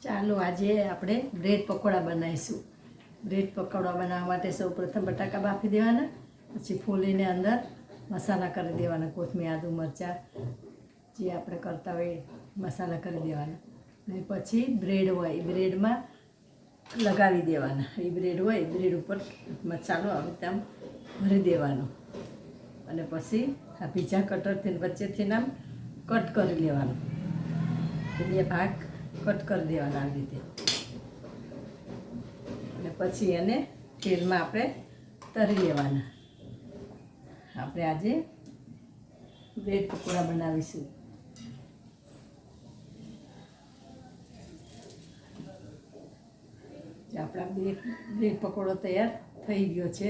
ચાલો આજે આપણે બ્રેડ પકોડા બનાવીશું। બ્રેડ પકોડા બનાવવા માટે સૌપ્રથમ બટાકા બાફી દેવાના, પછી ફોલીને અંદર મસાલા કરી દેવાના, કોથમીર આદુ મરચાં જે આપણે કરતા હોય મસાલા કરી દેવાના, અને પછી બ્રેડ હોય એ બ્રેડમાં લગાવી દેવાના। એ બ્રેડ હોય બ્રેડ ઉપર મસાલો આવી રીતે આમ ભરી દેવાનો, અને પછી આ પીઝા કટરથી વચ્ચેથી આમ કટ કરી લેવાનું, બે ભાગ કટ કરી દેવાના આવી રીતે, અને પછી એને તેલમાં આપણે તળી લેવાના। આપણે આજે બ્રેડ પકોડા બનાવીશું। આપણા બ્રેડ પકોડો તૈયાર થઈ ગયો છે।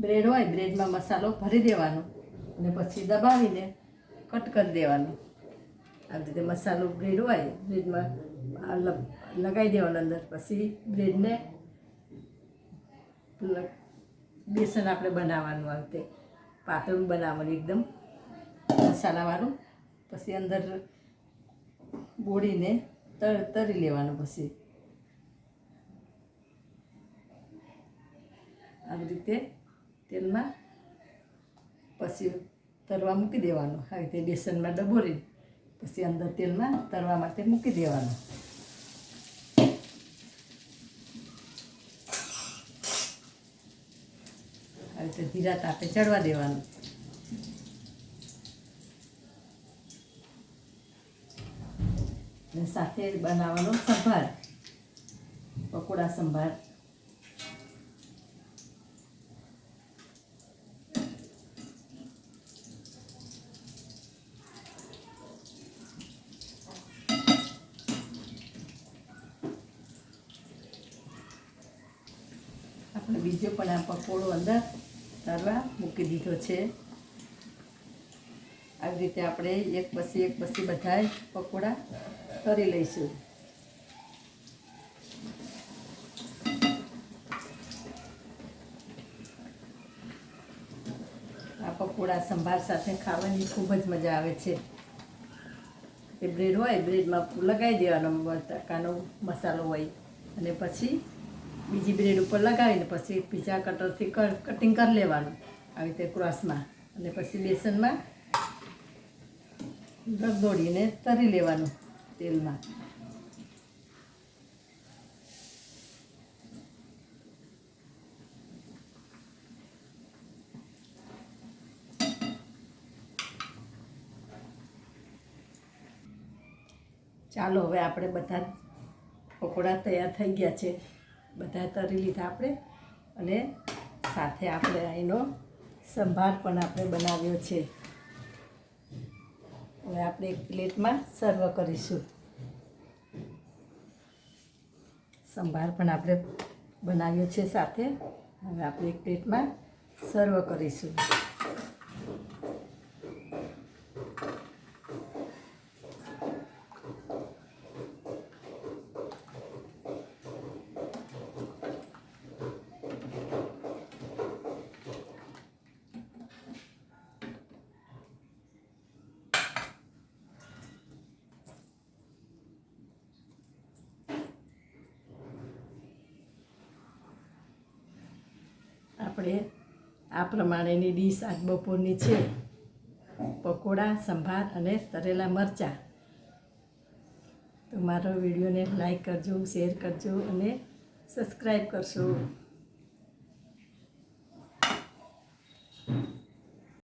બ્રેડ હોય બ્રેડમાં મસાલો ભરી દેવાનો, અને પછી દબાવીને કટ કરી દેવાનો। આવી રીતે મસાલો બ્રેડ હોય બ્રેડમાં લગાવી દેવાનો અંદર, પછી બ્રેડને બેસન આપણે બનાવવાનું, આવી રીતે પાતળું બનાવવાનું એકદમ મસાલાવાળું, પછી અંદર બોળીને તળી લેવાનું। પછી આવી રીતે તેલમાં પછી તરવા મૂકી દેવાનું, આવી રીતે બેસનમાં ડબોળી પછી અંદર તેલમાં તરવા માટે મૂકી દેવાનું। આવી રીતે ધીરા તાપે ચડવા દેવાનું। અને સાથે બનાવવાનો સંભાર, પકોડા સંભાર। આપણે બીજો પણ આ પકોડો અંદર તરવા મૂકી દીધો છે। આવી રીતે આપણે એક પછી બધા પકોડા તળી લઈશું। આ પકોડા સંભાર સાથે ખાવાની ખૂબ જ મજા આવે છે। એ બ્રેડ હોય બ્રેડમાં લગાવી દેવાનો બટાકાનો મસાલો હોય, અને પછી બીજી બ્રેડ ઉપર લગાવીને પછી પીઝા કટરથી કટિંગ કરી લેવાનું આવી રીતે ક્રોસમાં, અને પછી બેસનમાં રગદોળીને તળી લેવાનું તેલમાં। ચાલો હવે આપણે બધા પકોડા તૈયાર થઈ ગયા છે, બધા તળી લીધા આપણે, અને સાથે આપણે એનો સંભાર પણ આપણે બનાવ્યો છે। હવે આપણે એક પ્લેટમાં સર્વ કરીશું। સંભાર પણ આપણે બનાવ્યો છે સાથે, હવે આપણે એક પ્લેટમાં સર્વ કરીશું। આપણે આ પ્રમાણેની ડીશ આજ બપોરની છે, પકોડા સંભાર અને તળેલા મરચાં। તો મારો વિડીયોને લાઈક કરજો, શેર કરજો અને સબસ્ક્રાઈબ કરશો।